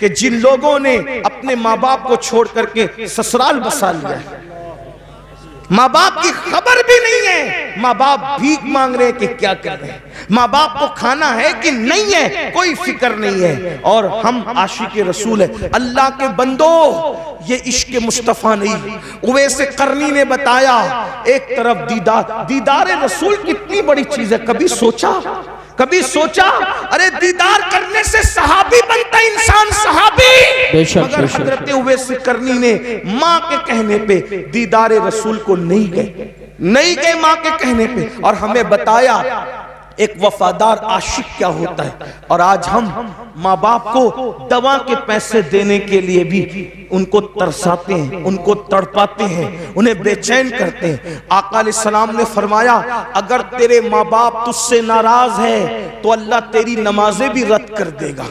کہ جن لوگوں نے اپنے ماں باپ کو چھوڑ کر کے سسرال بسا لیا ہے، ماں باپ کی خبر بھی نہیں ہے، ماں باپ بھیک مانگ رہے ہیں کہ کیا کر رہے ہیں، ماں باپ کو کھانا ہے کہ نہیں ہے کوئی فکر نہیں ہے، اور ہم عاشق رسول ہیں۔ اللہ کے بندو، یہ عشق مصطفیٰ نہیں۔ اویس قرنی نے بتایا، ایک طرف دیدار رسول کتنی بڑی چیز ہے، کبھی سوچا ارے دیدار کرنے سے صحابی بنتا انسان، صحابی، مگر حضرت اویس قرنی نے ماں کے کہنے پہ دیدار رسول کو نہیں گئے ماں کے کہنے پہ، اور ہمیں بتایا ایک وفادار عاشق کیا ہوتا ہے۔ اور آج ہم ماں باپ کو دوا کے پیسے دینے کے لیے بھی ان کو ترساتے ہیں، ان کو تڑپاتے ہیں، انہیں بے چین کرتے ہیں۔ آقا علیہ السلام نے فرمایا، اگر تیرے ماں باپ تجھ سے ناراض ہے تو اللہ تیری نمازیں بھی رد کر دے گا،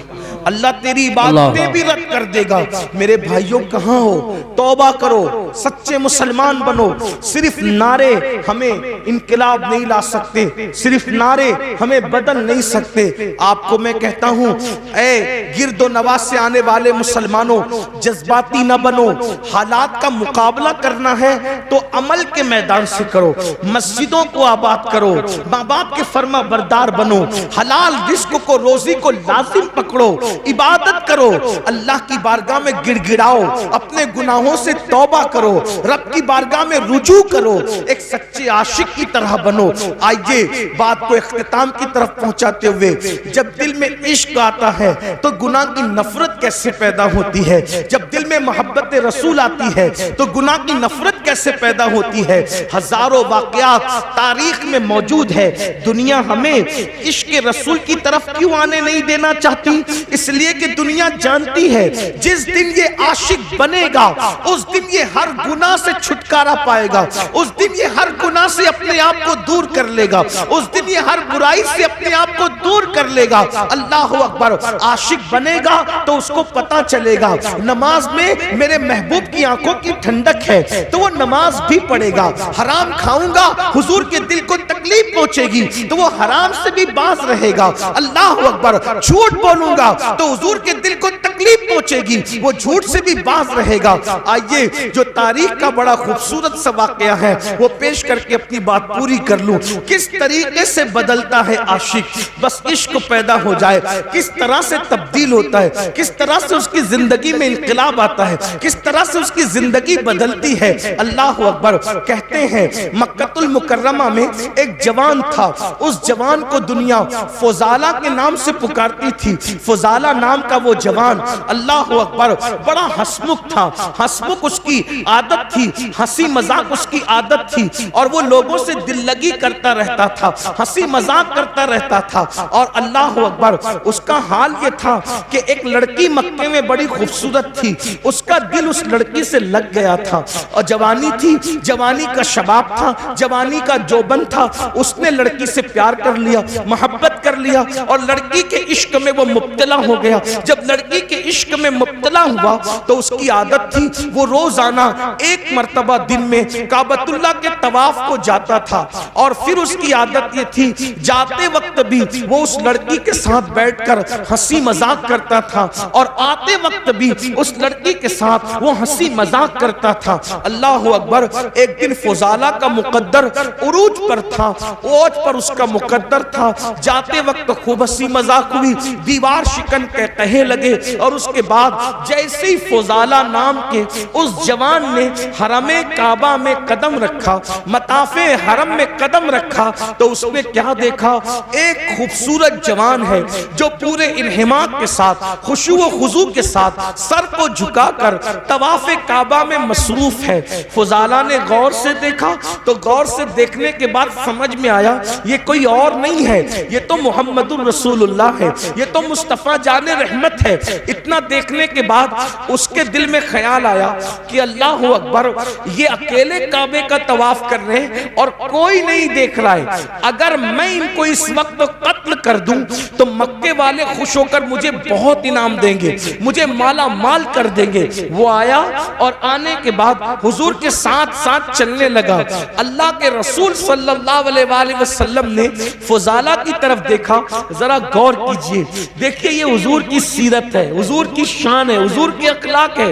اللہ تیری عبادتیں بھی رد کر دے گا۔ میرے بھائیوں کہاں ہو؟ توبہ کرو، سچے مسلمان بنو۔ صرف نعرے ہمیں انقلاب نہیں لا سکتے، صرف نعرے ہمیں بدل نہیں سکتے۔ آپ کو میں کہتا ہوں، اے گرد و نواح سے آنے والے مسلمانوں، جذباتی نہ بنو۔ حالات کا مقابلہ کرنا ہے تو عمل کے میدان سے کرو، مسجدوں کو آباد کرو، ماں باپ کے فرما بردار بنو، حلال رزق کو، روزی کو لازم پکڑو، عبادت کرو، اللہ کی بارگاہ میں گڑ گڑاؤ، اپنے گناہوں سے توبہ کرو، رب کی بارگاہ میں رجوع کرو، ایک سچے عاشق کی طرح بنو۔ آئیے بات کو اختتام کی طرف پہنچاتے ہوئے، جب دل میں عشق آتا ہے تو گناہ کی نفرت کیسے پیدا ہوتی ہے؟ جب دل میں محبت رسول آتی ہے تو گناہ کی نفرت کیسے پیدا ہوتی ہے؟ ہزاروں واقعات تاریخ میں موجود ہے۔ دنیا ہمیں عشق رسول کی طرف کیوں آنے نہیں دینا چاہتی؟ اس لیے کہ دنیا جانتی ہے جس دن یہ عاشق بنے گا اس دن یہ ہر گناہ سے چھٹکارا پائے گا، اس دن یہ ہر گناہ سے اپنے آپ کو دور کر لے گا، اس دن یہ ہر برائی سے اپنے آپ کو دور کر لے گا۔ اللہ اکبر۔ عاشق بنے گا تو اس کو پتا چلے گا نماز میں میرے محبوب کی آنکھوں کی ٹھنڈک ہے، تو وہ نماز بھی پڑھے گا۔ حرام کھاؤں گا، حضور کے دل کو تکلیف پہنچے گی تو وہ حرام سے بھی باز رہے گا۔ اللہ اکبر۔ جھوٹ بولوں گا تو حضور کے دل کو تکلیف پہنچے گی، وہ جھوٹ سے بھی باز رہے گا۔ آئیے جو تاریخ کا بڑا خوبصورت سا واقعہ ہے وہ پیش کر کے اپنی بات پوری کر لوں۔ کس طریقے سے بدلتا ہے عاشق، بس عشق پیدا ہو جائے، کس طرح سے تبدیل ہوتا ہے، کس طرح سے اس کی زندگی میں انقلاب آتا ہے، کس طرح سے اس کی زندگی بدلتی ہے۔ اللہ اکبر۔ کہتے ہیں مکہ المکرمہ میں ایک جوان تھا، اس جوان کو دنیا فضالہ کے نام سے پکارتی تھی۔ فضالہ نام کا وہ جوان، اللہ اکبر، بڑا ہسمکھ تھا، ہسمکھ اس کی عادت تھی، ہنسی مذاق اس کی عادت تھی، اور وہ لوگوں سے دل لگی کرتا رہتا تھا، ہنسی مذاق کرتا رہتا تھا۔ اور اللہ اکبر، اس کا حال یہ تھا کہ ایک لڑکی مکے میں بڑی خوبصورت تھی، اس کا دل اس لڑکی سے لگ گیا تھا، اور جوانی تھی، جوانی کا شباب تھا، جوانی کا جوبن تھا، اس نے لڑکی سے پیار کر لیا، محبت کر لیا، اور لڑکی کے عشق میں وہ مبتلا ہو گیا۔ جب لڑکی کے عشق میں مبتلا ہوا تو اس کی عادت تھی وہ روزانہ ایک مرتبہ دن میں کعبۃ اللہ کے طواف کو جاتا تھا، اور پھر اس کی عادت یہ تھی جاتے وقت بھی وہ اس لڑکی کے ساتھ بیٹھ کر ہنسی مذاق کرتا تھا، اور آتے وقت بھی اس لڑکی کے ساتھ وہ ہنسی مذاق کرتا تھا۔ اللہ اکبر۔ ایک دن فضالہ کا مقدر عروج پر تھا، اوج پر اس کا مقدر تھا، جاتے وقت خوب ہنسی مذاق ہوئی، دیوار شکن کے کہے لگے، اور اس کے بعد جیسے ہی فضالہ نام کے اس جوان نے حرم کعبہ میں قدم رکھا، مطاف حرم میں قدم رکھا، تو اس نے کیا دیکھا؟ ایک خوبصورت جوان ہے جو پورے انہماک کے ساتھ، خشوع و خضوع کے ساتھ سر کو جھکا کر طواف کعبہ میں مصروف ہے۔ فضالہ نے غور سے دیکھا تو غور سے دیکھنے کے بعد سمجھ میں آیا یہ کوئی اور نہیں ہے، یہ تو محمد الرسول اللہ ہے، یہ تو مصطفیٰ جان رحمت ہے۔ اتنا دیکھنے کے بعد اس کے دل میں خیال آیا کہ اللہ اکبر، یہ اکیلے کعبے کا طواف کر رہے ہیں اور کوئی نہیں دیکھ رہا ہے، اگر میں ان کو اس وقت قتل کر دوں تو مکے والے خوش ہو کر مجھے بہت انعام دیں گے، مجھے مالا مال کر دیں گے۔ وہ آیا اور آنے کے بعد حضور کے ساتھ ساتھ چلنے لگا۔ اللہ کے رسول صلی اللہ علیہ وآلہ وسلم نے فضالہ کی طرف دیکھا، ذرا غور کیجئے، دیکھیے یہ حضور کی سیرت ہے، حضور حضور کی شان ہے، حضور کی اخلاق ہے.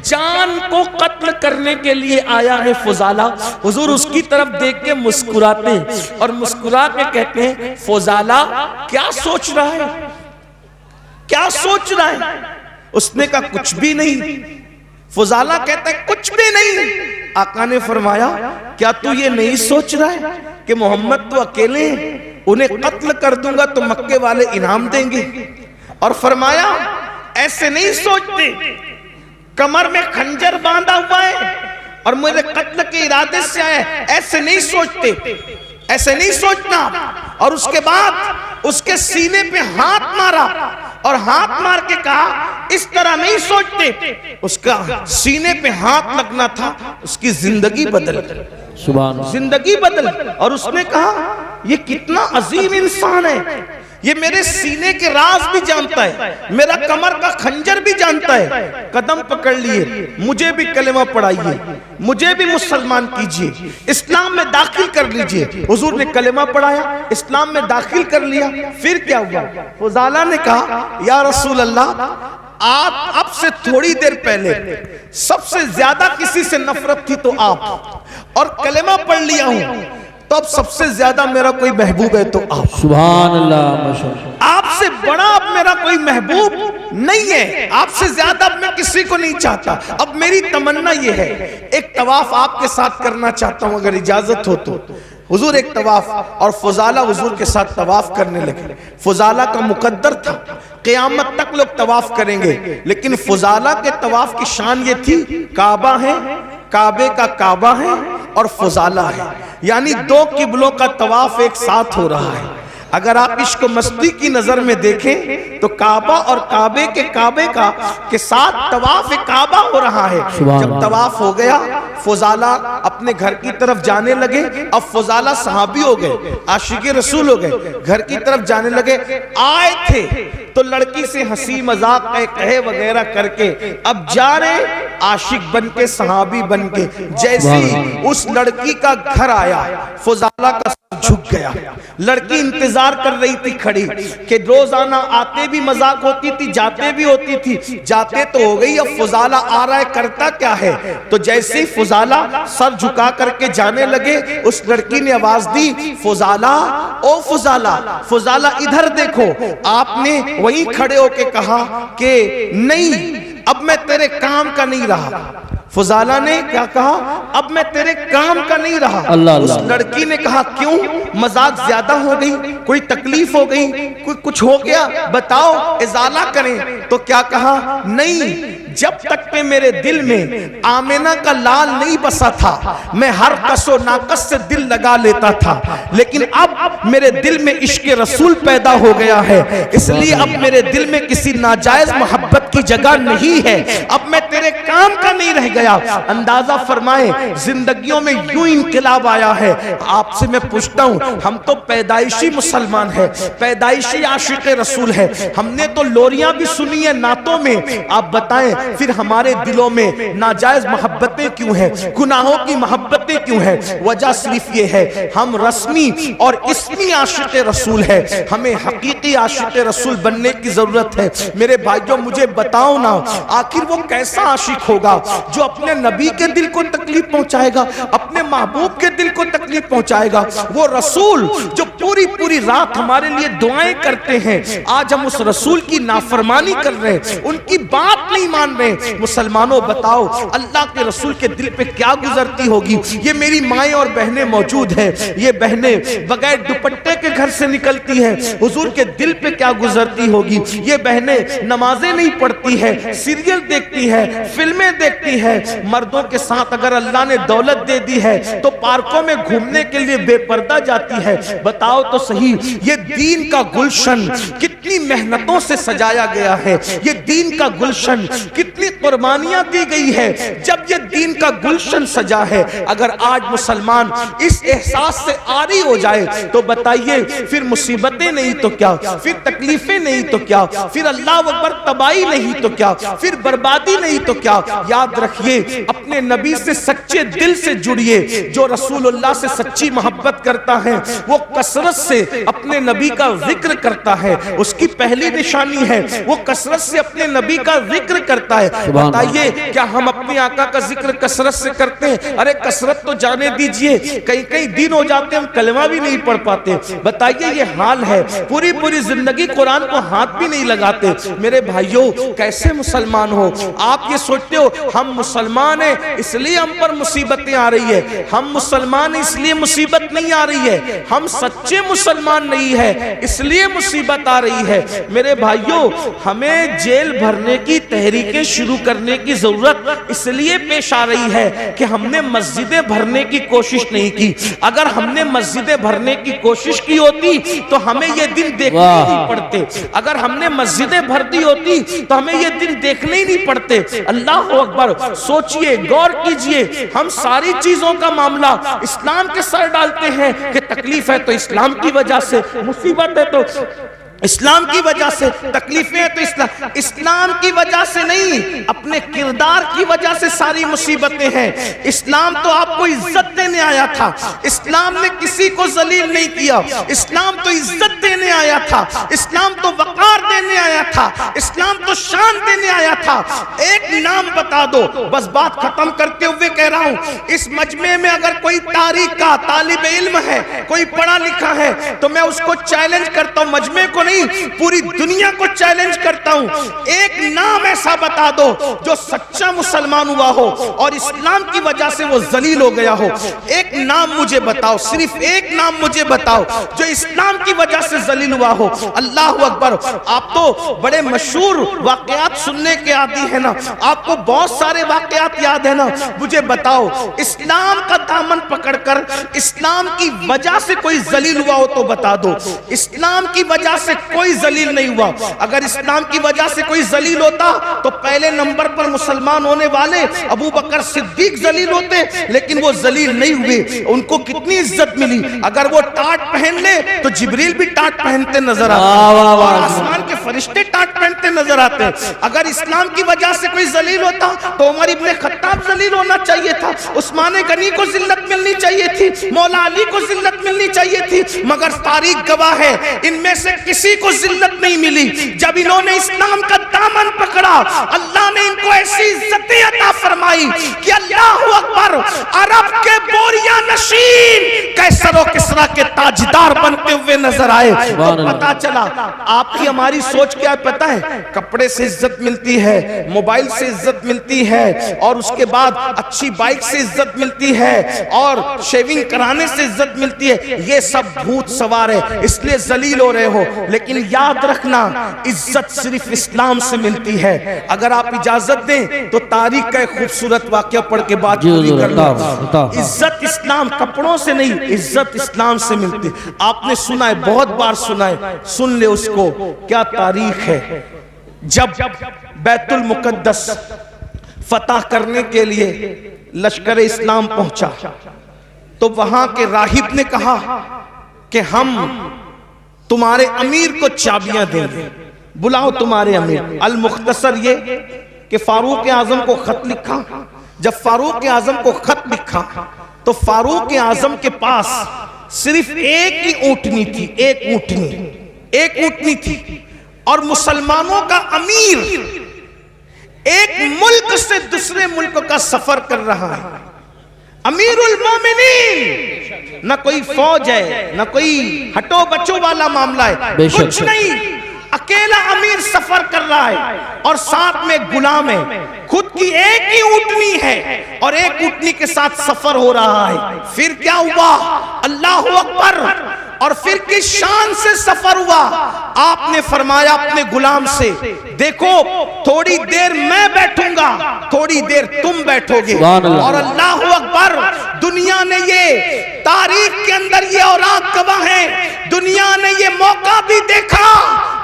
جان کو قتل کرنے کے لیے آیا ہے فضالہ. حضور اس کی طرف دیکھ کے مسکراتے ہیں اور مسکرا کے کہتے ہیں فضالہ کیا سوچ رہا ہے، کیا سوچ رہا ہے؟ اس نے کہا کچھ بھی نہیں. فضالہ کہتا ہے کچھ بھی نہیں. آقا نے فرمایا کیا تو یہ نہیں سوچ رہا ہے کہ محمد تو اکیلے ہیں، انہیں قتل کر دوں گا تو مکے والے انعام دیں گے؟ اور فرمایا ایسے نہیں سوچتے، کمر میں خنجر باندھا ہوا ہے اور میرے قتل کے ارادے سے آئے، ایسے نہیں سوچتے، ایسے نہیں سوچنا. اور اس کے بعد اس کے سینے پہ ہاتھ مارا اور ہاتھ مار کے کہا اس طرح نہیں سوچتے. اس کا سینے پہ ہاتھ لگنا تھا، اس کی زندگی بدل گئی، سبحان اللہ، زندگی بدل. اور اس نے کہا یہ کتنا عظیم انسان ہے، یہ میرے سینے کے راز بھی جانتا ہے، میرا کمر کا خنجر بھی جانتا ہے. قدم پکڑ لیے، مجھے بھی کلمہ پڑھائیے، مجھے بھی مسلمان کیجئے، اسلام میں داخل کر لیجئے. حضور نے کلمہ پڑھایا، اسلام میں داخل کر لیا. پھر کیا ہوا؟ فضالہ نے کہا یا رسول اللہ آپ اب سے تھوڑی دیر پہلے سب سے زیادہ کسی سے نفرت تھی تو آپ، اور کلمہ پڑھ لیا ہوں تو اب سب سے زیادہ میرا کوئی محبوب ہے تو آپ. سبحان اللہ، آپ سے بڑا اب میرا کوئی محبوب نہیں ہے، آپ سے زیادہ اب میں کسی کو نہیں چاہتا. اب میری تمنا یہ ہے ایک طواف آپ کے ساتھ کرنا چاہتا ہوں اگر اجازت ہو تو. حضور ایک طواف، اور فضالہ حضور کے ساتھ طواف کرنے لگے. فضالہ کا مقدر تھا قیامت تک لوگ طواف کریں گے، لیکن فضالہ کے طواف کی شان یہ تھی کعبہ ہے، کعبے کا کعبہ ہے اور فضالہ ہے، یعنی دو قبلوں کا طواف ایک ساتھ ہو رہا ہے. اگر آپ عشق و مستی کی نظر میں دیکھیں تو کعبہ اور کعبے کے کعبے کا کے ساتھ طواف کعبہ ہو رہا ہے. جب طواف ہو گیا فضالہ اپنے گھر کی طرف جانے لگے. اب فضالہ صحابی ہو گئے، عاشق رسول ہو گئے، گھر کی طرف جانے لگے. آئے تھے تو لڑکی سے ہنسی مذاق کہے وغیرہ کر کے اب جا رہے عاشق بن کے، صحابی بن کے. جیسی اس لڑکی کا گھر آیا فضالہ کا جھک گیا. لڑکی انتظار کر رہی تھی کھڑی کہ روزانہ آتے بھی مذاق ہوتی تھی، جاتے بھی ہوتی تھی. جاتے تو ہو گئی، اب فضالہ آ رہا ہے، کرتا کیا ہے؟ تو جیسے فضالہ سر جھکا کر کے جانے لگے اس لڑکی نے آواز دی فضالہ، او فضالہ، فضالہ ادھر دیکھو. آپ نے وہیں کھڑے ہو کے کہا کہ نہیں اب میں تیرے کام کا نہیں رہا. فضالہ نے کیا کہا؟ اب میں تیرے کام کا نہیں رہا. اس لڑکی نے کہا کیوں؟ مذاق زیادہ ہو گئی، کوئی تکلیف ہو گئی، کوئی کچھ ہو گیا، بتاؤ ازالہ کریں. تو کیا کہا؟ نہیں، جب تک کہ میرے دل میں آمینہ کا لال نہیں بسا تھا میں ہر کس و ناقص سے دل لگا لیتا تھا، لیکن اب میرے دل میں عشق رسول پیدا ہو گیا ہے، اس لیے اب میرے دل میں کسی ناجائز محبت کی جگہ نہیں ہے. اب میں تیرے کام کا نہیں رہ گیا. اندازہ فرمائیں زندگیوں میں یوں انقلاب آیا ہے. آپ سے میں پوچھتا ہوں، ہم تو پیدائشی مسلمان ہیں، پیدائشی عاشق رسول ہیں، ہم نے تو لوریاں بھی سنی ہیں نعتوں میں. آپ بتائیں پھر ہمارے دلوں میں ناجائز محبتیں کیوں ہیں، گناہوں کی محبتیں کیوں ہیں؟ وجہ صرف یہ ہے ہم رسمی اور اسمی عاشق رسول ہیں. ہمیں حقیقی عاشق رسول بننے کی ضرورت ہے. میرے بھائیوں مجھے بتاؤ نا، آخر وہ کیسا عاشق ہوگا جو اپنے نبی کے دل کو تکلیف پہنچائے گا، اپنے محبوب کے دل کو تکلیف پہنچائے گا؟ وہ رسول جو پوری پوری رات ہمارے لیے دعائیں کرتے ہیں، آج ہم اس رسول کی نافرمانی کر رہے ہیں، ان کی بات نہیں مان رہے. مسلمانوں بتاؤ اللہ کے رسول کے دل پہ کیا گزرتی ہوگی؟ یہ میری مائیں اور بہنیں موجود ہیں، یہ بہنیں بغیر دوپٹے کے گھر سے نکلتی ہیں، حضور کے دل پہ کیا گزرتی ہوگی؟ یہ بہنیں نمازیں نہیں پڑھتی ہیں، سیریل دیکھتی ہیں، فلمیں دیکھتی ہیں. مردوں کے ساتھ اگر اللہ نے دولت دے دی ہے تو پارکوں میں گھومنے کے لیے بے پردہ جاتی ہے. بتاؤ تو صحیح یہ دین کا گلشن کتنی محنتوں سے سجایا گیا ہے، یہ دین کا گلشن کتنی قربانیاں دی گئی ہے جب یہ دین کا گلشن سجا ہے. اگر آج مسلمان اس احساس سے عاری ہو جائے تو بتائیے پھر مصیبتیں نہیں تو کیا, پھر تکلیفیں نہیں تو کیا, پھر اللہ اکبر تباہی نہیں تو کیا, پھر بربادی نہیں تو کیا. یاد رکھیے اپنے نبی سے سچے دل سے جڑیے. جو رسول اللہ سے سچی محبت کرتا ہے وہ کثرت سے اپنے نبی کا ذکر کرتا ہے. اس کی پہلی نشانی ہے وہ کثرت سے اپنے نبی کا ذکر کرتا ہے. بتائیے کیا ہم اپنے آقا کا ذکر کثرت سے کرتے ہیں؟ ارے کثرت تو جانے دیجئے, کئی دن ہو جاتے ہیں ہم کلمہ بھی نہیں پڑھ پاتے. بتائیے یہ حال ہے, پوری زندگی قرآن کو ہاتھ بھی نہیں لگاتے. میرے بھائیوں کیسے مسلمان ہو آپ؟ یہ سوچتے ہو ہم مسلمان ہیں اس لیے ہم پر مصیبتیں آ رہی ہے. ہم مسلمان ہیں اس لیے مصیبت نہیں آ رہی ہے. ہم سچے مسلمان نہیں ہے اس لیے مصیبت آ رہی ہے. میرے بھائیوں ہمیں جیل بھرنے کی تحریکیں شروع کرنے کی ضرورت اس لیے پیش آ رہی ہے کہ ہم نے مسجدیں بھرنے کی کوشش نہیں کی. اگر ہم نے مسجدیں بھرنے کی کوشش کی ہوتی تو ہمیں یہ دن دیکھنے ہی نہیں پڑتے. اگر ہم نے مسجدیں بھر دی ہوتی تو ہمیں یہ دن دیکھنے ہی نہیں پڑتے. اللہ اکبر, سوچئے, غور کیجئے. ہم ساری چیزوں کا معاملہ اسلام کے سر ڈالتے ہیں کہ تکلیف ہے تو اسلام کی وجہ سے, مصیبت ہے تو اسلام کی وجہ سے, تکلیفیں تو اسلام کی وجہ سے نہیں, اپنے کردار کی وجہ سے ساری مصیبتیں ہیں. اسلام تو آپ کو عزت دینے آیا تھا, اسلام نے کسی کو ذلیل نہیں کیا. اسلام تو عزت دینے آیا تھا, اسلام تو وقار دینے آیا تھا, اسلام تو شان دینے آیا تھا. ایک نام بتا دو, بس بات ختم کرتے ہوئے کہہ رہا ہوں, اس مجمع میں اگر کوئی تاریخ کا طالب علم ہے, کوئی پڑھا لکھا ہے, تو میں اس کو چیلنج کرتا ہوں, مجمع کو پوری دنیا کو چیلنج کرتا ہوں, ایک نام ایسا بتا دو جو سچا مسلمان ہوا ہو اور اسلام کی وجہ سے وہ ذلیل ہو گیا ہو. ایک نام مجھے بتاؤ, صرف ایک نام مجھے بتاؤ جو اسلام کی وجہ سے ذلیل ہوا ہو. اللہ اکبر, آپ تو بڑے مشہور واقعات سننے کے عادی ہیں نا, آپ کو بہت سارے واقعات یاد ہیں نا. مجھے بتاؤ اسلام کا دامن پکڑ کر اسلام کی وجہ سے کوئی ذلیل ہوا ہو تو بتا دو. اسلام کی وجہ سے کوئی ذلیل نہیں ہوا. اگر اسلام کی وجہ سے کوئی ذلیل ہوتا تو پہلے نمبر پر مسلمان ہونے والے ابو بکر صدیق ذلیل ہوتے, لیکن وہ ذلیل نہیں ہوئے. ان کو کتنی عزت ملی. اگر وہ ٹاٹ پہن لے تو جبریل بھی ٹاٹ پہنتے نظر آتے اور آسمان کے فرشتے ٹاٹ پہنتے نظر آتے. اگر اسلام کی وجہ سے کوئی ذلیل ہوتا تو عمر ابن خطاب ذلیل ہونا چاہیے تھا, عثمان غنی کو ذلت ملنی چاہیے تھی, مولا علی کو ذلت ملنی چاہیے تھی. مگر تاریخ گواہ ہے ان میں سے کسی کو ذلت نہیں ملی. جب انہوں نے اسلام کا دامن پکڑا اللہ نے ان کو ایسی عزتیں عطا فرمائی کہ اللہ اکبر, عرب کے بوریا نشین قیصر و کسریٰ کے تاجدار بنتے ہوئے نظر آئے. تو پتا چلا آپ کی ہماری سوچ کیا ہے پتا ہے؟ کپڑے سے عزت ملتی ہے, موبائل سے عزت ملتی ہے, اور اس کے بعد اچھی بائک سے عزت ملتی ہے, اور شیونگ کرانے سے عزت ملتی ہے. یہ سب بھوت سوار ہے اس لیے ذلیل ہو رہے ہو. لیکن یاد رکھنا عزت صرف اسلام سے ملتی ہے. اگر آپ اجازت دیں تو تاریخ کا ایک خوبصورت واقعہ پڑھ کے بات پوری کر لوں. عزت اسلام کپڑوں سے نہیں, عزت اسلام سے ملتی. آپ نے سنا ہے, بہت بار سنا ہے, سن لے اس کو. کیا تاریخ ہے, جب بیت المقدس فتح کرنے کے لیے لشکر اسلام پہنچا تو وہاں کے راہب نے کہا کہ ہم تمہارے امیر کو چابیاں دیں گے. بلاؤ تمہارے امیر. المختصر یہ کہ فاروق اعظم کو خط لکھا. جب فاروق اعظم کو خط لکھا تو فاروق اعظم کے پاس صرف ایک ہی اونٹنی تھی, ایک اونٹنی تھی, اور مسلمانوں کا امیر ایک ملک سے دوسرے ملک کا سفر کر رہا ہے. امیر المومنین, نہ کوئی فوج ہے, نہ کوئی ہٹو بچو والا معاملہ ہے, کچھ نہیں. اکیلا امیر سفر کر رہا ہے اور ساتھ میں غلام ہے. خود کی ایک ہی اونٹنی ہے اور ایک اونٹنی کے ساتھ سفر ہو رہا ہے. پھر کیا ہوا؟ اللہ اکبر. اور پھر کس شان سے سفر ہوا؟ آپ نے فرمایا اپنے غلام سے, دیکھو تھوڑی دیر میں بیٹھوں گا, تھوڑی دیر تم بیٹھو گے. اور اللہ اکبر, دنیا نے یہ تاریخ کے اندر یہ اوراق گواہ ہیں, دنیا نے یہ موقع بھی دیکھا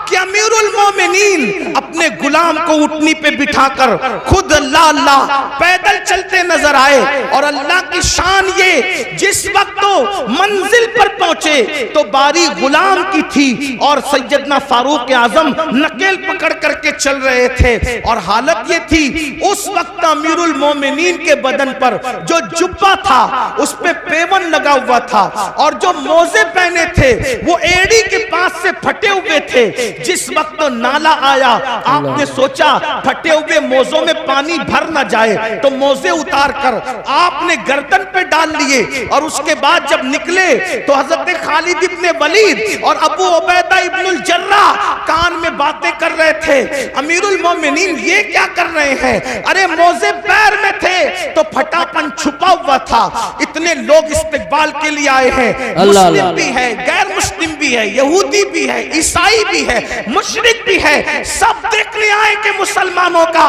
کہ امیر المومنین اپنے غلام کو اٹھنی پہ بٹھا کر خود اللہ اللہ پیدل چلتے نظر آئے. اور اللہ کی شان یہ, جس وقت تو منزل پر پہنچے تو باری غلام کی تھی اور سیدنا فاروق اعظم نکیل پکڑ کر کے چل رہے تھے. اور حالت یہ تھی اس وقت امیر المومنین کے بدن پر جو جبہ تھا اس پہ پیون لگا ہوا تھا, اور جو موزے پہنے تھے وہ ایڑی کے پاس سے پھٹے ہوئے تھے. جس وقت نالا آیا آپ نے سوچا پھٹے ہوئے موزوں میں پانی بھر نہ جائے, تو موزے اتار کر آپ نے گردن پہ ڈال لیے. اور اس کے بعد جب نکلے تو حضرت خالد ابن ولید اور ابو عبیدہ ابن الجراح کان میں باتیں کر رہے تھے. امیر المومنین یہ کیا کر رہے ہیں؟ ارے موزے پیر میں تھے تو پھٹا پن چھپا ہوا تھا. اتنے لوگ استقبال کے لیے آئے ہیں, مسلم بھی ہے, غیر مسلم بھی ہے, یہودی بھی ہے, عیسائی بھی ہے, مشرک بھی ہے, سب دیکھنے آئے کہ مسلمانوں کا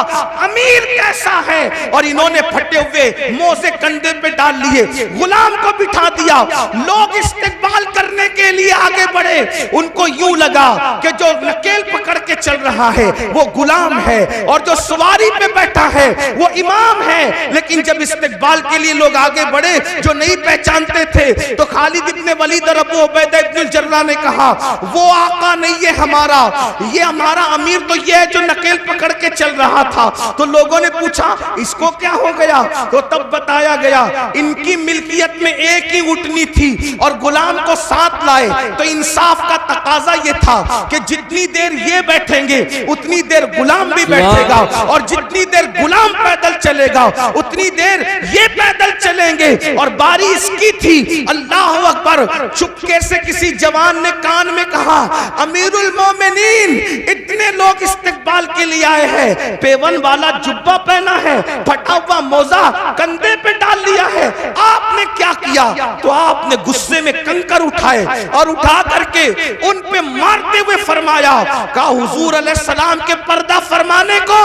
امیر کیسا ہے. اور انہوں نے پھٹے ہوئے موزے کندھے پہ ڈال لیے, غلام کو بٹھا دیا. لوگ استقبال کرنے کے لیے آگے بڑھے. ان کو یوں لگا کہ جو نکیل پکڑ کے چل رہا ہے وہ غلام ہے اور جو سواری پہ بیٹھا ہے وہ امام ہے. لیکن جب استقبال کے لیے لوگ آگے بڑھے جو نہیں پہچانتے تھے تو خالد ابن ولید اور ابو عبیدہ ابن الجراح نے کہا وہ آقا نہیں ہے ہمارا, یہ ہمارا امیر تو یہ ہے جو نکیل پکڑ کے چل رہا تھا. تو لوگوں نے پوچھا اس کو کیا ہو گیا؟ تو تب بتایا گیا ان کی ملکیت میں ایک ہی اٹھنی تھی اور غلام کو ساتھ لائے. تو انصاف کا تقاضا یہ تھا کہ جتنی دیر یہ بیٹھیں گے اتنی دیر غلام بھی بیٹھے گا, اور جتنی دیر غلام پیدل چلے گا اتنی دیر یہ پیدل چلیں گے. اور باری اس کی تھی, اللہ اکبر, چپکے سے کسی جوان نے کان میں کہا امیر المومنین اتنے لوگ استقبال کے لیے آئے ہیں, پیون والا جبہ پہنا ہے, پھٹا ہوا موزہ کندھے پہ ڈال لیا ہے, آپ نے کیا کیا؟ تو آپ نے غصے میں کنکر اٹھائے اور اٹھا کر کے ان پہ مارتے ہوئے فرمایا کہا حضور علیہ السلام کے پردہ فرمانے کو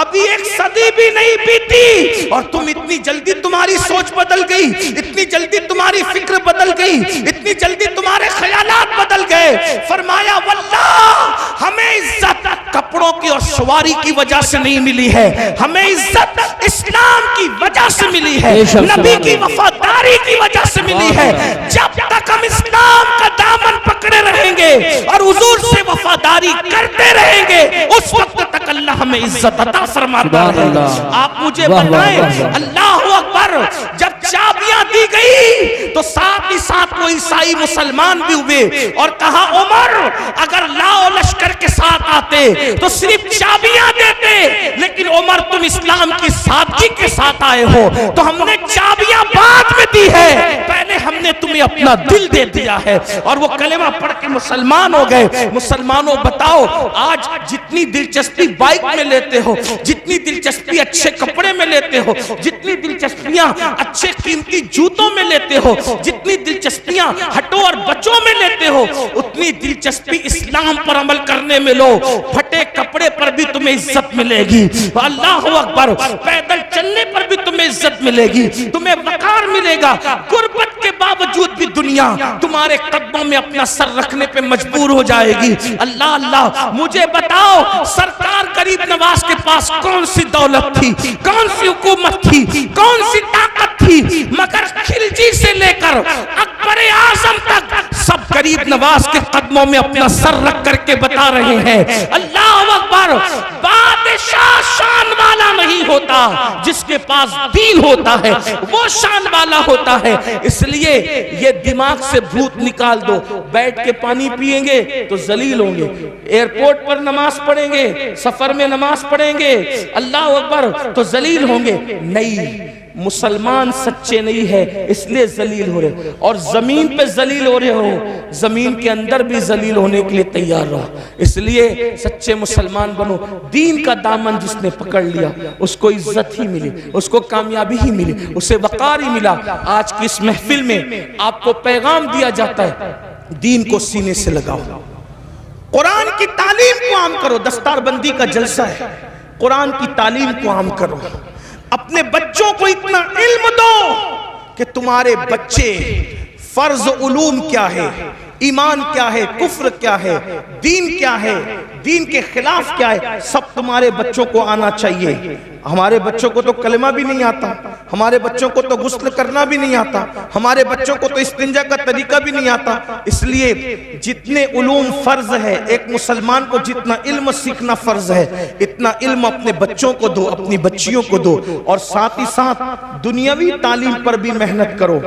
ابھی ایک صدی بھی نہیں بیتی اور تم اتنی جلدی تمہاری سوچ بدل گئی, اتنی جلدی تمہاری فکر بدل گئی, اتنی جلدی تمہارے خیالات بدل گئے. فرمایا واللہ ہمیں عزت کپڑوں کی اور سواری کی وجہ سے نہیں ملی ہے, ہمیں عزت اسلام کی وجہ سے ملی ہے, نبی کی وفاداری کی وجہ سے ملی ہے. جب تک ہم اسلام کا دامن پکڑے رہیں گے اور حضور سے وفاداری کرتے رہیں گے اس وقت تک اللہ ہمیں عزت عطا فرماتا رہے گا. آپ مجھے بتائیں, اللہ اکبر, جب چابیاں دی گئی تو ساتھ ہی ساتھ وہ عیسائی مسلمان بھی ہوئے اور کہا عمر اگر لاؤ لشکر کے ساتھ آتے تو صرف چابیاں دیتے, لیکن عمر تم اسلام کی سادگی کے ساتھ آئے ہو تو ہم نے چابیاں بعد میں دی ہے, پہلے ہم نے تمہیں اپنا دل دے دیا ہے. اور وہ کلمہ پڑھ کے مسلمان ہو گئے. مسلمانوں بتاؤ آج جتنی دلچسپی بائک میں لیتے ہو, جتنی دلچسپی اچھے کپڑے میں لیتے ہو, جتنی دلچسپیاں اچھے قیمتی جوتوں میں لیتے ہو, جتنی دلچسپیاں ہٹو اور بچوں میں لیتے ہو, اتنی دلچسپی اسلام پر عمل کرنے میں لو. پھٹے کپڑے پر بھی تمہیں عزت ملے گی, اللہ اکبر, پیدل چلنے پر بھی تمہیں عزت ملے گی, تمہیں وقار ملے گا. غربت کے باوجود بھی دنیا تمہارے قدموں میں اپنا سر رکھنے پہ مجبور ہو جائے گی. اللہ اللہ, مجھے بتاؤ سرکار غریب نواز کے پاس کون سی دولت تھی, کون سی حکومت تھی, کون سی طاقت تھی, مگر خلجی سے لے کر اکبر اعظم تک سب غریب نواز کے قدموں میں اپنا سر رکھ کر کے بتا رہے ہیں اللہ اکبر. بادشاہ شان والا نہیں ہوتا, جس کے پاس دین ہوتا ہے وہ شان والا ہوتا ہے. اس لیے یہ دماغ سے بھوت نکال دو, بیٹھ کے پانی پیئیں گے تو ذلیل ہوں گے, ایئرپورٹ پر نماز پڑھیں گے, سفر میں نماز پڑھیں گے, اللہ اکبر, تو ذلیل ہوں گے. نہیں, مسلمان سچے نہیں ہے اس لیے ذلیل ہو رہے, اور زمین پہ ذلیل ہو رہے ہو, زمین کے اندر بھی ذلیل ہونے کے لیے تیار رہو. اس لیے سچے مسلمان بنو. دین کا دامن جس نے پکڑ لیا اس کو عزت ہی ملی, اس کو کامیابی ہی ملی, اسے وقار ہی ملا. آج کی اس محفل میں آپ کو پیغام دیا جاتا ہے دین کو سینے سے لگاؤ, قرآن کی تعلیم کو عام کرو. دستار بندی کا جلسہ ہے, قرآن کی تعلیم کو عام کرو. اپنے بچوں کو اتنا علم دو کہ تمہارے بچے فرض علوم کیا ہے, ایمان کیا ہے، کفر کیا ہے، دین کیا ہے، دین کے خلاف کیا ہے، سب تمہارے بچوں کو آنا چاہیے۔ ہمارے بچوں کو تو کلمہ بھی نہیں آتا، ہمارے بچوں کو تو غسل کرنا بھی نہیں آتا، ہمارے بچوں کو تو استنجا کا طریقہ بھی نہیں آتا۔ اس لیے جتنے علوم فرض ہے، ایک مسلمان کو جتنا علم سیکھنا فرض ہے، اتنا علم اپنے بچوں کو دو، اپنی بچیوں کو دو، اور ساتھ ہی ساتھ دنیاوی تعلیم پر بھی محنت کرو۔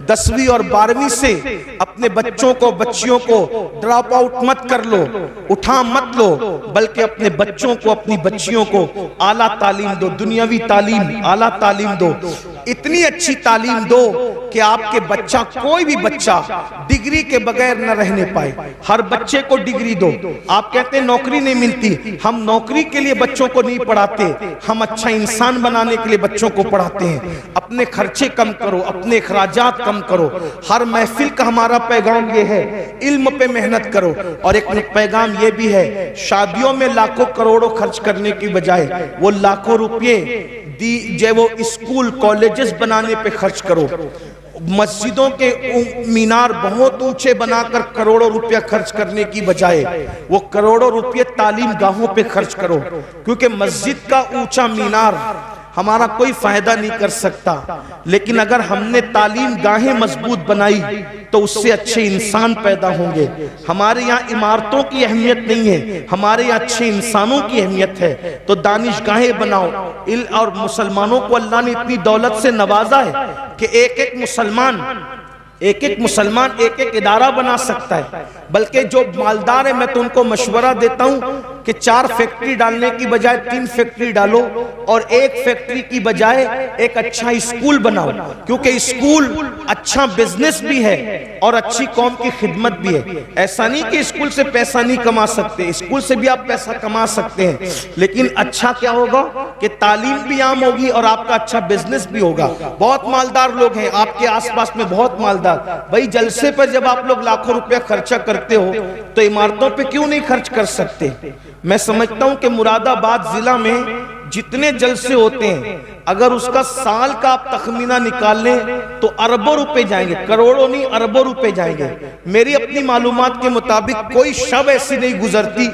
10ویں اور 12ویں سے اپنے بچوں کو، بچیوں کو ڈراپ آؤٹ مت کر لو، اٹھا مت لو، بلکہ اپنے بچوں کو، اپنی بچیوں کو اعلیٰ تعلیم دو، دنیاوی تعلیم، اعلیٰ تعلیم دو، اتنی اچھی تعلیم دو کہ آپ کے بچہ، کوئی بھی بچہ ڈگری کے بغیر نہ رہنے پائے۔ ہر بچے کو ڈگری دو۔ آپ کہتے ہیں نوکری نہیں ملتی، ہم نوکری کے لیے بچوں کو نہیں پڑھاتے، ہم اچھا انسان بنانے کے لیے بچوں کو پڑھاتے ہیں۔ اپنے خرچے کم کرو، اپنے اخراجات کم کرو۔ ہر محفل کا ہمارا پیغام یہ ہے، علم پہ محنت کرو۔ اور ایک پیغام یہ بھی ہے، شادیوں میں لاکھوں کروڑوں خرچ کرنے کی بجائے وہ لاکھوں روپے وہ اسکول کالجز بنانے پہ خرچ کرو۔ مسجدوں کے مینار بہت اونچے بنا کر کروڑوں روپیہ خرچ کرنے کی بجائے وہ کروڑوں روپیہ تعلیم گاہوں پہ خرچ کرو، کیونکہ مسجد کا اونچا مینار ہمارا کوئی فائدہ نہیں کر سکتا، لیکن اگر ہم نے تعلیم گاہیں مضبوط بنائی تو اس سے اچھے انسان پیدا ہوں گے۔ ہمارے یہاں عمارتوں کی اہمیت نہیں ہے، ہمارے یہاں اچھے انسانوں کی اہمیت ہے۔ تو دانشگاہیں بناؤ، اور مسلمانوں کو اللہ نے اتنی دولت سے نوازا ہے کہ ایک ایک مسلمان ایک ایک ادارہ بنا سکتا ہے۔ بلکہ جو مالدار ہے میں تو ان کو مشورہ دیتا ہوں کہ 4 فیکٹری ڈالنے کی بجائے 3 فیکٹری ڈالو، اور 1 فیکٹری کی بجائے ایک اچھا اسکول بناؤ، کیونکہ اسکول اچھا بزنس بھی ہے اور اچھی قوم کی خدمت بھی ہے۔ ایسا نہیں کہ اسکول سے پیسہ نہیں کما سکتے، اسکول سے بھی آپ پیسہ کما سکتے ہیں، لیکن اچھا کیا ہوگا کہ تعلیم بھی عام ہوگی اور آپ کا اچھا بزنس بھی ہوگا۔ بہت مالدار لوگ ہیں آپ کے آس پاس میں، بہت مالدار۔ بھائی جلسے پر جب آپ لوگ لاکھوں روپیہ خرچہ کرتے ہو تو عمارتوں پہ کیوں نہیں خرچ کر سکتے؟ میں سمجھتا ہوں کہ مراد آباد ضلع میں جتنے جلسے ہوتے ہیں، اگر اس کا سال کا آپ تخمینہ نکال لیں تو اربوں روپے جائیں گے، کروڑوں نہیں اربوں روپے جائیں گے۔ میری اپنی معلومات کے مطابق کوئی شب ایسی نہیں گزرتی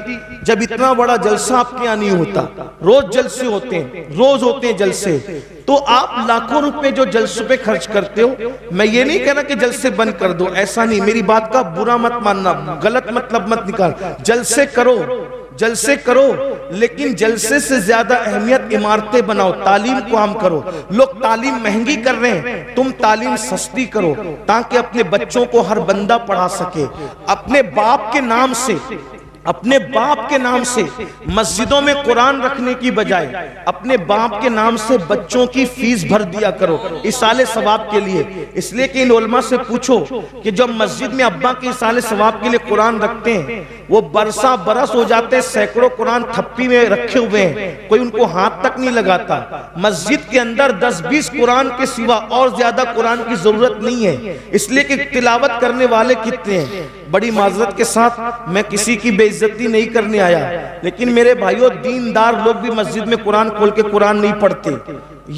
جب اتنا بڑا جلسہ آپ کے یہاں نہیں ہوتا۔ روز جلسے ہوتے ہیں، روز ہوتے ہیں جلسے۔ تو آپ لاکھوں روپے جو جلسوں پہ خرچ کرتے ہو، میں یہ نہیں کہہ رہا کہ جلسے بند کر دو، ایسا نہیں، میری بات کا برا مت ماننا، غلط مطلب مت نکال، جلسے کرو، جلسے کرو، لیکن جلسے سے زیادہ اہمیت عمارتیں بناؤ، تعلیم کو عام کرو۔ لوگ تعلیم مہنگی کر رہے ہیں، تم تعلیم سستی کرو تاکہ اپنے بچوں کو ہر بندہ پڑھا سکے۔ اپنے باپ کے نام سے، اپنے باپ کے نام سے مسجدوں میں قرآن رکھنے کی بجائے اپنے باپ کے نام سے بچوں کی فیس بھر دیا کرو ایصال ثواب کے لیے۔ اس لیے کہ ان علماء سے پوچھو کہ جب مسجد میں ابا کے ایصال ثواب کے لیے قرآن رکھتے ہیں، وہ برسا برس ہو جاتے ہیں، سینکڑوں قرآن تھپی میں رکھے ہوئے ہیں، کوئی ان کو ہاتھ تک نہیں لگاتا۔ مسجد کے اندر 10-20 قرآن کے سوا اور زیادہ قرآن کی ضرورت نہیں ہے، اس لیے کہ تلاوت کرنے والے کتنے ہیں۔ بڑی معذرت کے ساتھ میں کسی کی بے عزتی نہیں کرنے آیا، لیکن میرے بھائیوں دیندار لوگ بھی مسجد میں قرآن کھول کے قرآن نہیں پڑھتے،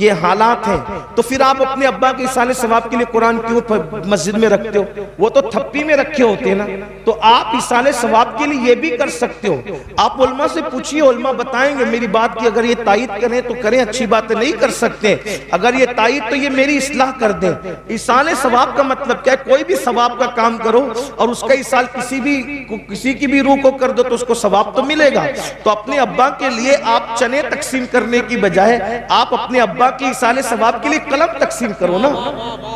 یہ حالات ہیں۔ تو پھر آپ اپنے ابا کے ایصال ثواب کے لیے قرآن کیوں مسجد میں رکھتے ہو؟ وہ تو تھپی میں رکھے ہوتے ہیں نا۔ تو آپ ایصال ثواب کے لیے یہ بھی کر سکتے ہو۔ آپ علماء سے پوچھئے، علماء بتائیں گے میری بات کی، اگر یہ تائید کریں تو کریں، اچھی باتیں نہیں کر سکتے، اگر یہ تائید تو یہ میری اصلاح کر دیں۔ ایصال ثواب کا مطلب کیا ہے؟ کوئی بھی ثواب کا کام کرو اور اس کا ایصال کسی کی بھی روح کو کر دو تو اس کو ثواب تو ملے گا۔ تو اپنے ابا کے لیے آپ چنے تقسیم کرنے کی بجائے آپ اپنے ابا کے ایصال ثواب کے لیے قلم تقسیم کرو نا،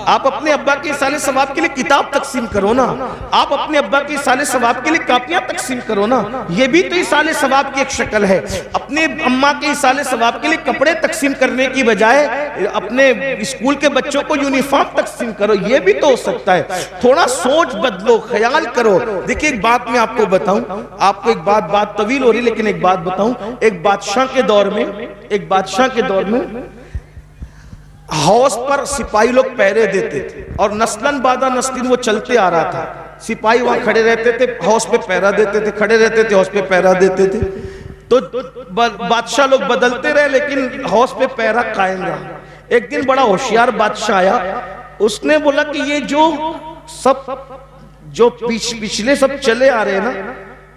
آپ اپنے ابا کے ایصال ثواب کے لیے کتاب تقسیم کرو نا، آپ اپنے ابا کے ایصال ثواب کے لیے کاپیاں تقسیم کرو نا، یہ بھی تو ایصال ثواب کی ایک شکل ہے۔ اپنے اماں کے ایصال ثواب کے لیے کپڑے تقسیم کرنے کی بجائے اپنے اسکول کے بچوں کو یونیفارم تقسیم کرو، یہ بھی تو ہو سکتا ہے۔ تھوڑا سوچ بدلو، خیال کرو۔ دیکھیں ایک بات میں آپ کو بتاؤں، آپ کو ایک بات طویل ہو رہی لیکن ایک بات بتاؤں، ایک بادشاہ کے دور میں حوض پر سپاہی لوگ پہرے دیتے تھے اور نسلاً بعد نسل وہ چلتے آ رہا تھا۔ سپاہی وہاں کھڑے رہتے تھے، حوض پہ پہرا دیتے تھے، کھڑے رہتے تھے، حوض پہ پہرا دیتے تھے۔ تو بادشاہ لوگ بدلتے رہے لیکن حوض پہ پہرا قائم رہا۔ ایک دن بڑا ہوشیار بادشاہ آیا، اس نے بولا کہ یہ جو پچھلے سب چلے آ رہے ہیں نا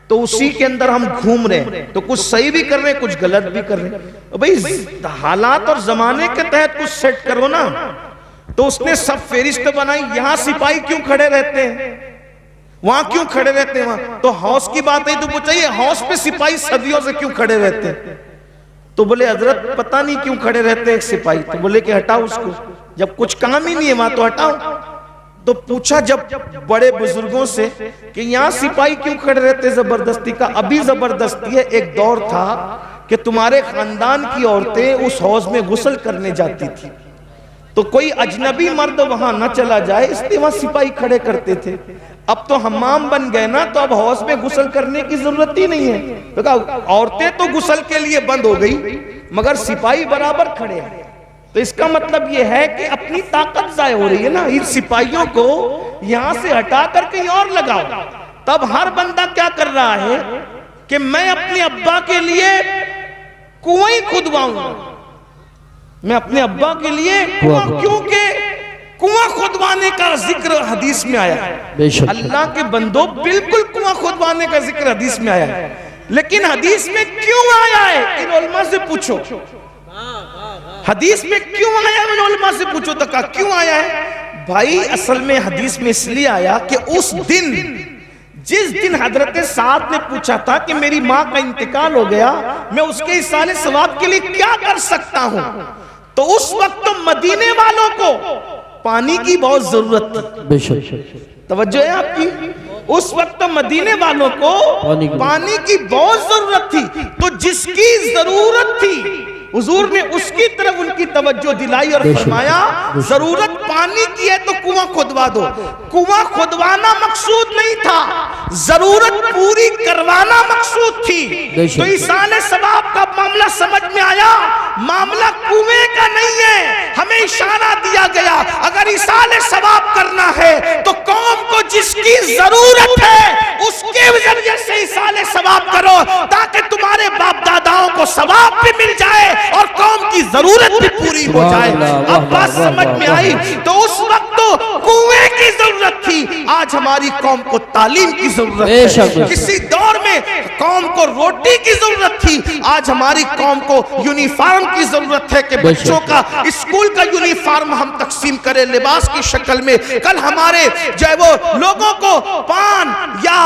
تو اسی کے اندر ہم گھوم رہے ہیں، تو کچھ صحیح بھی کر رہے ہیں، کچھ غلط بھی کر رہے ہیں. بھئی حالات اور زمانے کے تحت کچھ سیٹ کرو نا. تو اس نے سب فہرست بنائی، یہاں سپاہی کیوں کھڑے رہتے ہیں، وہاں کیوں کھڑے رہتے ہیں، وہاں تو حوض کی بات ہے تو پوچھا یہ حوض پہ سپاہی صدیوں سے کیوں کھڑے رہتے ہیں. تو بولے حضرت پتہ نہیں کیوں کھڑے رہتے ہیں ایک سپاہی. تو بولے کہ ہٹاؤ اس کو، جب کچھ کام ہی نہیں ہے وہاں تو ہٹاؤ. تو پوچھا جب بڑے بزرگوں سے کہ یہاں سپاہی کیوں کھڑے رہتے زبردستی کا. ابھی زبردستی ہے، ایک دور تھا کہ تمہارے خاندان کی عورتیں اس حوض میں غسل کرنے جاتی تھی تو کوئی اجنبی مرد وہاں نہ چلا جائے، اس لیے وہاں سپاہی کھڑے کرتے تھے. اب تو حمام بن گئے نا تو اب حوض میں غسل کرنے کی ضرورت ہی نہیں ہے. تو کہا عورتیں تو غسل کے لیے بند ہو گئی مگر سپاہی برابر کھڑے ہیں. تو اس کا مطلب یہ ہے کہ اپنی طاقت ضائع ہو رہی ہے نا. ان سپاہیوں کو یہاں سے ہٹا کر کہیں اور لگاؤ. تب ہر بندہ کیا کر رہا ہے کہ میں اپنے ابا کے لیے کنویں کھدواؤں گا. میں اپنے ابا کے لیے کیونکہ کنواں کھدوانے کا ذکر حدیث میں آیا ہے. اللہ کے بندوں بالکل کنواں کھدوانے کا ذکر حدیث میں آیا ہے، لیکن حدیث میں کیوں آیا ہے ان علماء سے پوچھو. حدیث میں کیوں آیا ہے ان علماء سے پوچھو. تو کہا کیوں آیا ہے بھائی؟ اصل میں حدیث میں اس لیے آیا کہ اس دن جس دن حضرت سعد نے پوچھا تھا کہ میری ماں کا انتقال ہو گیا، میں اس کے ایصال ثواب کے لیے کیا کر سکتا ہوں، تو اس وقت تو مدینے والوں کو پانی کی بہت ضرورت تھی. توجہ ہے آپ کی؟ اس وقت مدینے والوں کو پانی کی بہت ضرورت تھی. تو جس کی ضرورت تھی حضور نے اس کی طرف ان کی توجہ دلائی اور فرمایا ضرورت پانی کی ہے تو کنواں کھدوا دو. کنواں کھدوانا مقصود نہیں تھا، ضرورت پوری کروانا مقصود تھی. تو ایصال ثواب کا معاملہ سمجھ میں آیا. معاملہ کنویں کا نہیں ہے، ہمیں اشارہ دیا گیا اگر ایصال ثواب کرنا ہے تو قوم کو جس کی ضرورت ہے اس کے ذریعے سے ایصال ثواب کرو تاکہ تمہارے باپ داداؤں کو ثواب بھی مل جائے اور قوم کی ضرورت بھی پوری ہو جائے. اب بات سمجھ میں آئی؟ تو اس وقت تو کنویں کی ضرورت تھی، آج ہماری قوم کو تعلیم کی ضرورت ہے. کسی دور میں قوم کو روٹی کی ضرورت تھی، آج ہماری قوم کو یونیفارم کی ضرورت ہے کہ بچوں کا اسکول کا یونیفارم ہم تقسیم کریں لباس کی شکل میں. کل ہمارے جو ہے وہ لوگوں کو پان یا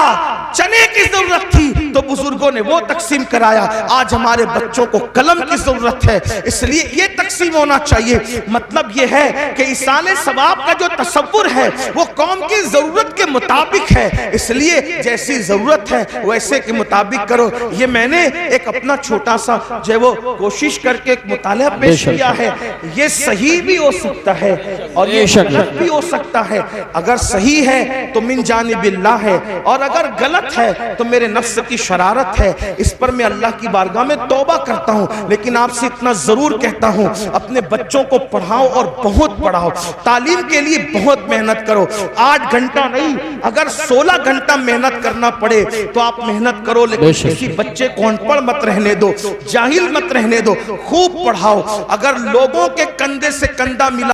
چنے کی ضرورت تھی تو بزرگوں نے وہ تقسیم کرایا. آج ہمارے بچوں کو قلم کی ضرورت ہے، اس لیے یہ تقسیم ہونا چاہیے. مطلب یہ ہے کہ ایصال ثواب کا جو تصور ہے وہ قوم کی ضرورت کے مطابق ہے، اس لیے جیسی ضرورت ہے ویسے کے مطابق کرو. یہ میں نے ایک اپنا چھوٹا سا جو ہے وہ کوشش کر کے ایک مطالعہ پیش کیا ہے. یہ صحیح بھی ہو سکتا ہے اور یہ غلط بھی ہو سکتا ہے. اگر صحیح ہے تو من جانب اللہ ہے اور اگر غلط ہے تو میرے نفس کی شرارت ہے. اس پر میں اللہ کی بارگاہ میں توبہ کرتا ہوں، لیکن آپ سے اتنا ضرور کہتا ہوں اپنے بچوں کو پڑھاؤ اور بہت پڑھاؤ. تعلیم کے لیے بہت محنت کرو. 8 گھنٹہ نہیں، اگر 16 گھنٹہ محنت کرنا پڑے تو آپ محنت کرو، لیکن کسی بچے کو ان پڑھ مت رہنے دو، جاہل مت رہنے دو. خوب پڑھاؤ. اگر لوگوں کے کندھے سے کندھا ملا